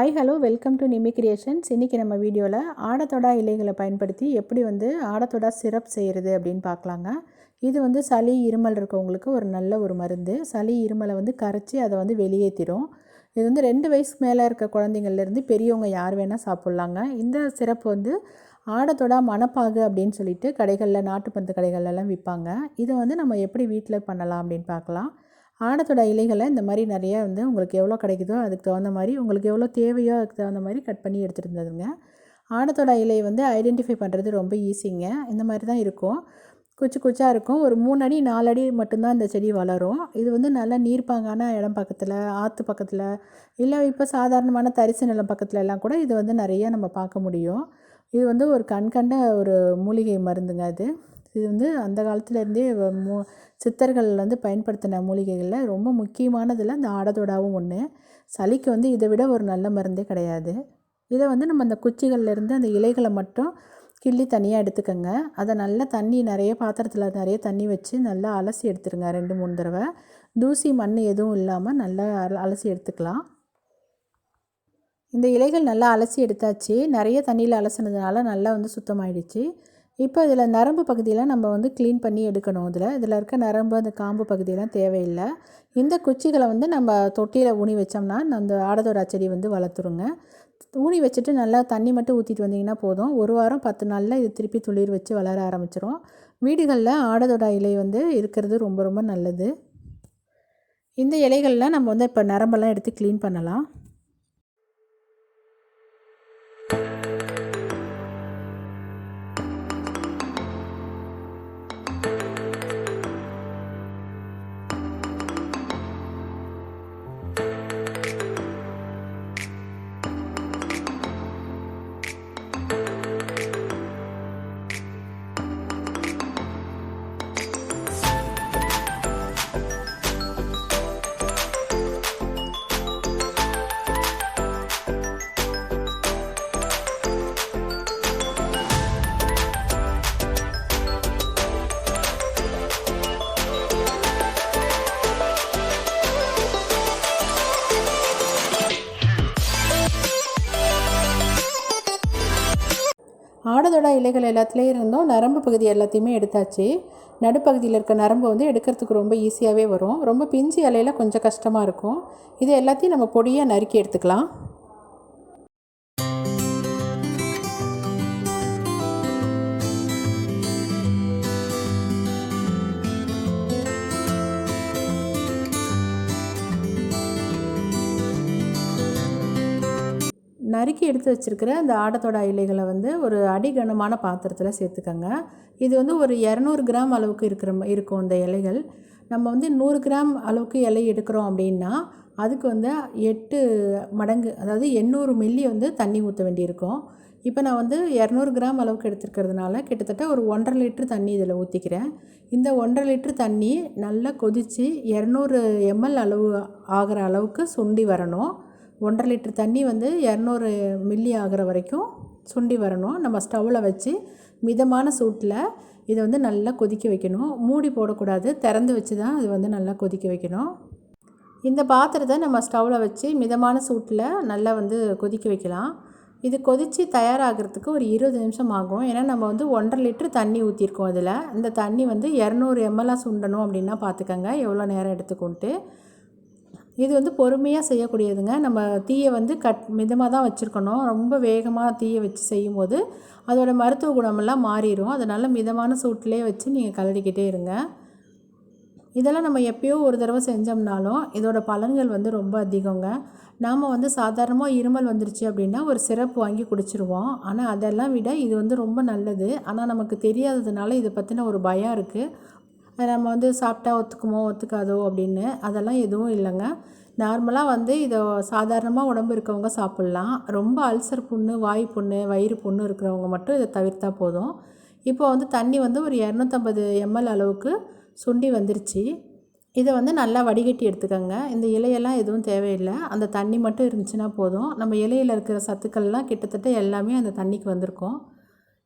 Hi hello welcome to Nimmi creations. இன்றைக்கி நம்ம வீடியோவில் ஆடத்தொடா இலைகளை பயன்படுத்தி எப்படி ஆடத்தொடா சிரப் செய்கிறது அப்படின்னு பார்க்கலாங்க. இது சளி இருமல் இருக்கவங்களுக்கு ஒரு நல்ல ஒரு மருந்து. சளி இருமலை கரைச்சி அதை வெளியேற்றிடும். இது 2 வயசுக்கு மேலே இருக்க குழந்தைங்கள்லேருந்து பெரியவங்க யார் வேணால் சாப்பிட்லாங்க. இந்த சிரப்பு ஆடத்தொடா மணப்பாகு அப்படின்னு சொல்லிட்டு கடைகளில் நாட்டு மருந்து கடைகள்லாம் விற்பாங்க. இதை நம்ம எப்படி வீட்டில் பண்ணலாம் அப்படின்னு பார்க்கலாம். ஆடத்தோட இலைகளை இந்த மாதிரி நிறையா உங்களுக்கு எவ்வளோ கிடைக்குதோ அதுக்கு தகுந்த மாதிரி, உங்களுக்கு எவ்வளோ தேவையோ அதுக்கு தகுந்த மாதிரி கட் பண்ணி எடுத்துகிட்டு இருந்ததுங்க. ஆடத்தோட இலையை ஐடென்டிஃபை பண்ணுறது ரொம்ப ஈஸிங்க. இந்த மாதிரி தான் இருக்கும், குச்சி குச்சாக இருக்கும். ஒரு 3 அடி 4 அடி மட்டும்தான் இந்த செடி வளரும். இது நல்லா நீர்ப்பாங்கான இடம் பக்கத்தில், ஆற்று பக்கத்தில், இல்லை இப்போ சாதாரணமான தரிசு நிலம் பக்கத்தில் எல்லாம் கூட இது நிறைய நம்ம பார்க்க முடியும். இது ஒரு கண்கண்ட ஒரு மூலிகை மருந்துங்க. இது அந்த காலத்துலேருந்தே சித்தர்கள் பயன்படுத்தின மூலிகைகளில் ரொம்ப முக்கியமானதில் இந்த ஆடத்தொடாவும் ஒன்று. சளிக்கு இதை விட ஒரு நல்ல மருந்தே கிடையாது. இதை நம்ம அந்த குச்சிகள்லேருந்து அந்த இலைகளை மட்டும் கிள்ளி தனியாக எடுத்துக்கோங்க. அதை நல்லா நிறைய பாத்திரத்தில் நிறைய தண்ணி வச்சு நல்லா அலசி எடுத்துருங்க. 2-3 தடவை தூசி மண் எதுவும் இல்லாமல் நல்லா அலசி எடுத்துக்கலாம். இந்த இலைகள் நல்லா அலசி எடுத்தாச்சு. நிறைய தண்ணியில் அலசினதுனால நல்லா சுத்தமாயிடுச்சு. இப்போ இதில் நரம்பு பகுதியெலாம் நம்ம க்ளீன் பண்ணி எடுக்கணும். இதில் இருக்க நரம்பு, அந்த காம்பு பகுதியெல்லாம் தேவையில்லை. இந்த குச்சிகளை நம்ம தொட்டியில் ஊனி வச்சோம்னா அந்த ஆடத்தொடா செடி வளர்த்துருங்க. ஊனி வச்சுட்டு நல்லா தண்ணி மட்டும் ஊற்றிட்டு வந்தீங்கன்னா போதும். 1 வாரம் 10 நாளில் இது திருப்பி துளிர் வச்சு வளர ஆரம்பிச்சிடும். வீடுகளில் ஆடத்தொடா இலை இருக்கிறது ரொம்ப ரொம்ப நல்லது. இந்த இலைகள்லாம் நம்ம இப்போ நரம்பெல்லாம் எடுத்து க்ளீன் பண்ணலாம். ஆடத்தொடா இலைகள் எல்லாத்துலேயும் இருந்தும் நரம்பு பகுதி எல்லாத்தையுமே எடுத்தாச்சு. நடுப்பகுதியில் இருக்க நரம்பு எடுக்கிறதுக்கு ரொம்ப ஈஸியாகவே வரும். ரொம்ப பிஞ்சு இலையில் கொஞ்சம் கஷ்டமாக இருக்கும். இது எல்லாத்தையும் நம்ம பொடியாக நறுக்கி எடுத்துக்கலாம். நறுக்கி எடுத்து வச்சுருக்கிற அந்த ஆடத்தொடா இலைகளை ஒரு அடிகனமான பாத்திரத்தில் சேர்த்துக்கோங்க. இது ஒரு 200 கிராம் அளவுக்கு இருக்கும் இந்த இலைகள். நம்ம 100 கிராம் அளவுக்கு இலை எடுக்கிறோம் அப்படின்னா அதுக்கு 8 மடங்கு, அதாவது 800 மில்லி தண்ணி ஊற்ற வேண்டியிருக்கும். இப்போ நான் 200 கிராம் அளவுக்கு எடுத்துருக்கிறதுனால கிட்டத்தட்ட ஒரு 1.5 லிட்டர் தண்ணி இதில் ஊற்றிக்கிறேன். இந்த 1.5 லிட்டர் தண்ணி நல்லா கொதித்து 200 ml அளவு ஆகிற அளவுக்கு சுண்டி வரணும். 1.5 லிட்டர் தண்ணி 200 மில்லி ஆகிற வரைக்கும் சுண்டி வரணும். நம்ம ஸ்டவ்வில் வச்சு மிதமான சூட்டில் இதை நல்லா கொதிக்க வைக்கணும். மூடி போடக்கூடாது, திறந்து வச்சு தான் இது நல்லா கொதிக்க வைக்கணும். இந்த பாத்திரத்தை நம்ம ஸ்டவ்வில் வச்சு மிதமான சூட்டில் நல்லா கொதிக்க வைக்கலாம். இது கொதித்து தயாராகிறதுக்கு ஒரு 20 நிமிஷம் ஆகும். ஏன்னா நம்ம 1.5 லிட்டர் தண்ணி ஊற்றிருக்கோம். இதில் இந்த தண்ணி 200 ml சுண்டணும் அப்படின்னா பார்த்துக்கங்க எவ்வளோ நேரம் எடுத்துக்கொண்டு. இது பொறுமையாக செய்யக்கூடியதுங்க. நம்ம தீயை மிதமாக தான் வச்சுருக்கணும். ரொம்ப வேகமாக தீயை வச்சு செய்யும்போது அதோடய மருத்துவ குணமெல்லாம் மாறிடும். அதனால் மிதமான சூட்டிலே வச்சு நீங்கள் கலரிக்கிட்டே இருங்க. இதெல்லாம் நம்ம எப்போயோ ஒரு தடவை செஞ்சோம்னாலும் இதோட பலன்கள் ரொம்ப அதிகங்க. நாம் சாதாரணமாக இருமல் வந்துருச்சு அப்படின்னா ஒரு சிரப்பு வாங்கி குடிச்சிருவோம். ஆனால் அதெல்லாம் விட இது ரொம்ப நல்லது. ஆனால் நமக்கு தெரியாததுனால இதை பற்றின ஒரு பயம் இருக்குது. நம்ம சாப்பிட்டா ஒத்துக்குமோ ஒத்துக்காதோ அப்படின்னு. அதெல்லாம் எதுவும் இல்லைங்க. நார்மலாக இதை சாதாரணமாக உடம்பு இருக்கவங்க சாப்பிட்லாம். ரொம்ப அல்சர் புண்ணு, வாய் புண்ணு, வயிறு புண்ணு இருக்கிறவங்க மட்டும் இதை தவிர்த்தா போதும். இப்போ தண்ணி ஒரு 250 ml அளவுக்கு சுண்டி வந்துருச்சு. இதை நல்லா வடிகட்டி எடுத்துக்கோங்க. இந்த இலையெல்லாம் எதுவும் தேவையில்லை, அந்த தண்ணி மட்டும் இருந்துச்சுன்னா போதும். நம்ம இலையில் இருக்கிற சத்துக்கள்லாம் கிட்டத்தட்ட எல்லாமே அந்த தண்ணிக்கு வந்திருக்கும்.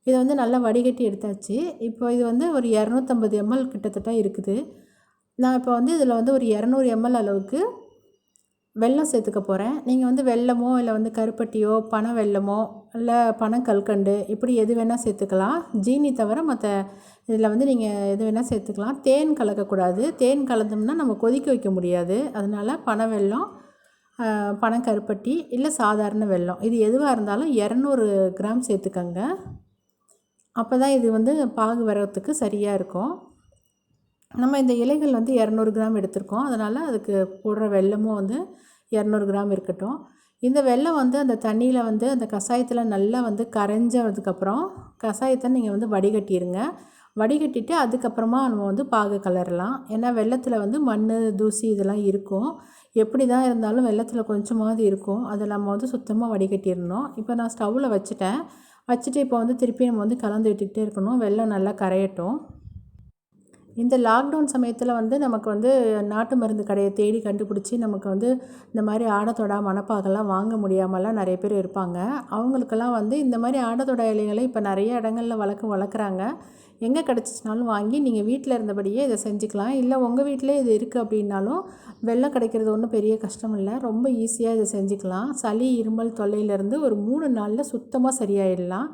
இதை நல்லா வடிகட்டி எடுத்தாச்சு. இப்போ இது ஒரு 250 ml கிட்டத்தட்ட இருக்குது. நான் இப்போ இதில் ஒரு 200 ml அளவுக்கு வெல்லம் சேர்த்துக்க போகிறேன். நீங்கள் வந்து வெல்லமோ இல்லை வந்து கருப்பட்டியோ பனை வெல்லமோ இல்லை பனங்கல்கண்டு இப்படி எது வேணால் சேர்த்துக்கலாம். ஜீனி தவிர மற்ற இதில் வந்து நீங்கள் எது வேணால் சேர்த்துக்கலாம். தேன் கலக்கக்கூடாது. தேன் கலந்தோம்னா நம்ம கொதிக்க வைக்க முடியாது. அதனால் பனை வெல்லம், பனங்கருப்பட்டி இல்லை சாதாரண வெல்லம் இது எதுவாக இருந்தாலும் 200 கிராம் சேர்த்துக்கங்க. அப்போ தான் இது வந்து பாகு வரத்துக்கு சரியாக இருக்கும். நம்ம இந்த இலைகள் வந்து 200 கிராம் எடுத்திருக்கோம். அதனால் அதுக்கு போடுற வெல்லமும் வந்து 200 கிராம் இருக்கட்டும். இந்த வெல்லம் வந்து அந்த தண்ணியில் வந்து அந்த கஷாயத்தில் நல்லா வந்து கரைஞ்சதுக்கப்புறம் கஷாயத்தை நீங்கள் வந்து வடிகட்டிடுங்க. வடிகட்டிட்டு அதுக்கப்புறமா நம்ம வந்து பாகு கலரலாம். ஏன்னா வெல்லத்தில் வந்து மண், தூசி இதெல்லாம் இருக்கும். எப்படி தான் இருந்தாலும் வெல்லத்தில் கொஞ்சமாவது இருக்கும். அதை நம்ம வந்து சுத்தமாக வடிகட்டிடணும். இப்போ நான் ஸ்டவ்வில் வச்சுட்டு இப்போ வந்து திருப்பி நம்ம வந்து கலந்து விட்டுக்கிட்டே இருக்கணும். வெல்லம் நல்லா கரையட்டும். இந்த லாக்டவுன் சமயத்தில் வந்து நமக்கு வந்து நாட்டு மருந்து கடையை தேடி கண்டுபிடிச்சி நமக்கு வந்து இந்த மாதிரி ஆடத்தொடா மணப்பாகெல்லாம் வாங்க முடியாமலாம் நிறைய பேர் இருப்பாங்க. அவங்களுக்கெல்லாம் வந்து இந்த மாதிரி ஆடத்தொடா இலைகளை இப்போ நிறைய இடங்களில் வளர்க்குறாங்க. எங்கே கிடச்சிச்சினாலும் வாங்கி நீங்கள் வீட்டில் இருந்தபடியே இதை செஞ்சுக்கலாம். இல்லை உங்கள் வீட்டிலே இது இருக்குது அப்படின்னாலும் வெல்லம் கிடைக்கிறது ஒன்றும் பெரிய கஷ்டம் இல்லை. ரொம்ப ஈஸியாக இதை செஞ்சுக்கலாம். சளி, இருமல் தொல்லையிலேருந்து ஒரு 3 நாளில் சுத்தமாக சரியாயிடலாம்.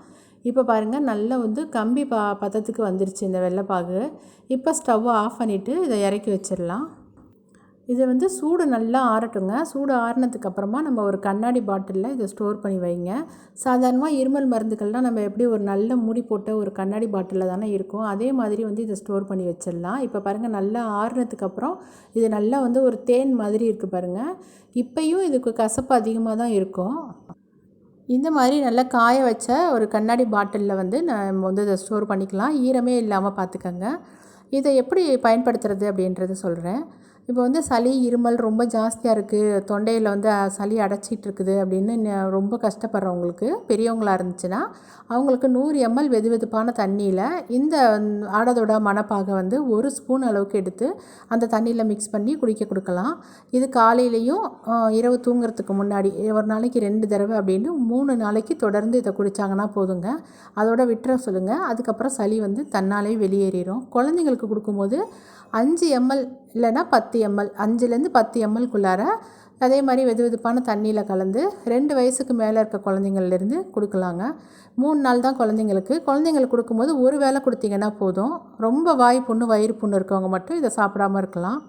இப்போ பாருங்கள் நல்லா வந்து கம்பி பதத்துக்கு வந்துருச்சு இந்த வெள்ளைப்பாகு. இப்போ ஸ்டவ்வை ஆஃப் பண்ணிவிட்டு இதை இறக்கி வச்சிடலாம். இதை வந்து சூடு நல்லா ஆறட்டுங்க. சூடு ஆறினதுக்கப்புறமா நம்ம ஒரு கண்ணாடி பாட்டிலில் இதை ஸ்டோர் பண்ணி வைங்க. சாதாரணமாக இருமல் மருந்துகள்லாம் நம்ம எப்படி ஒரு நல்ல மூடி போட்ட ஒரு கண்ணாடி பாட்டிலில் தானே இருக்கும். அதே மாதிரி வந்து இதை ஸ்டோர் பண்ணி வச்சிடலாம். இப்போ பாருங்கள் நல்லா ஆறினதுக்கப்புறம் இது நல்லா வந்து ஒரு தேன் மாதிரி இருக்குது பாருங்கள். இப்போயும் இதுக்கு கசப்பு அதிகமாக தான் இருக்கும். இந்த மாதிரி நல்லா காய வச்ச ஒரு கண்ணாடி பாட்டிலில் வந்து நம்ம வந்து இதை ஸ்டோர் பண்ணிக்கலாம். ஈரமே இல்லாமல் பார்த்துக்கங்க. இதை எப்படி பயன்படுத்துறது அப்படின்றத சொல்கிறேன். இப்போ வந்து சளி, இருமல் ரொம்ப ஜாஸ்தியாக இருக்குது, தொண்டையில் வந்து சளி அடைச்சிட்டு இருக்குது அப்படின்னு ரொம்ப கஷ்டப்படுறவங்களுக்கு, பெரியவங்களாக இருந்துச்சுன்னா அவங்களுக்கு 100 ml வெதுவெதுப்பான தண்ணியில் இந்த ஆடதோட மணப்பாகை வந்து 1 ஸ்பூன் அளவுக்கு எடுத்து அந்த தண்ணியில் மிக்ஸ் பண்ணி குடிக்க கொடுக்கலாம். இது காலையிலையும் இரவு தூங்குறதுக்கு முன்னாடி ஒரு நாளைக்கு 2 தடவை அப்படின்னு 3 நாளைக்கு தொடர்ந்து இதை குடித்தாங்கன்னா போதுங்க. அதோட விட்டுற சொல்லுங்கள். அதுக்கப்புறம் சளி வந்து தன்னாலே வெளியேறிடும். குழந்தைங்களுக்கு கொடுக்கும்போது 5 ml இல்லைன்னா 10 ml 5லேருந்து 10 mlக்குள்ளார அதே மாதிரி வெதுவெதுப்பான தண்ணியில் கலந்து 2 வயசுக்கு மேலே இருக்க குழந்தைங்கள்லேருந்து கொடுக்கலாங்க. 3 நாள் தான் குழந்தைங்களுக்கு கொடுக்கும்போது ஒரு வேளை கொடுத்தீங்கன்னா போதும். ரொம்ப வாய் புண்ணு, வயிறு புண்ணு இருக்கவங்க மட்டும் இதை சாப்பிடாமல் இருக்கலாம்.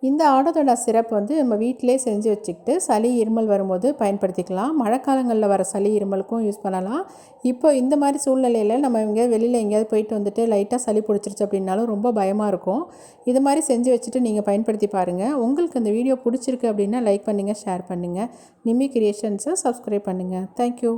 இந்த ஆடத்தொடா சிரப் வந்து நம்ம வீட்டிலே செஞ்சு வச்சுக்கிட்டு சளி, இருமல் வரும்போது பயன்படுத்திக்கலாம். மழைக்காலங்களில் வர சளி, இருமலுக்கும் யூஸ் பண்ணலாம். இப்போ இந்த மாதிரி சூழ்நிலையில் நம்ம வெளியில் எங்கேயாவது போயிட்டு வந்துட்டு லைட்டாக சளி பிடிச்சிருச்சு அப்படின்னாலும் ரொம்ப பயமாக இருக்கும். இது மாதிரி செஞ்சு வச்சுட்டு நீங்கள் பயன்படுத்தி பாருங்கள். உங்களுக்கு இந்த வீடியோ பிடிச்சிருக்கு அப்படின்னா லைக் பண்ணுங்கள், ஷேர் பண்ணுங்கள். நிம்மி கிரியேஷன்ஸை சப்ஸ்கிரைப் பண்ணுங்கள். தேங்க்யூ.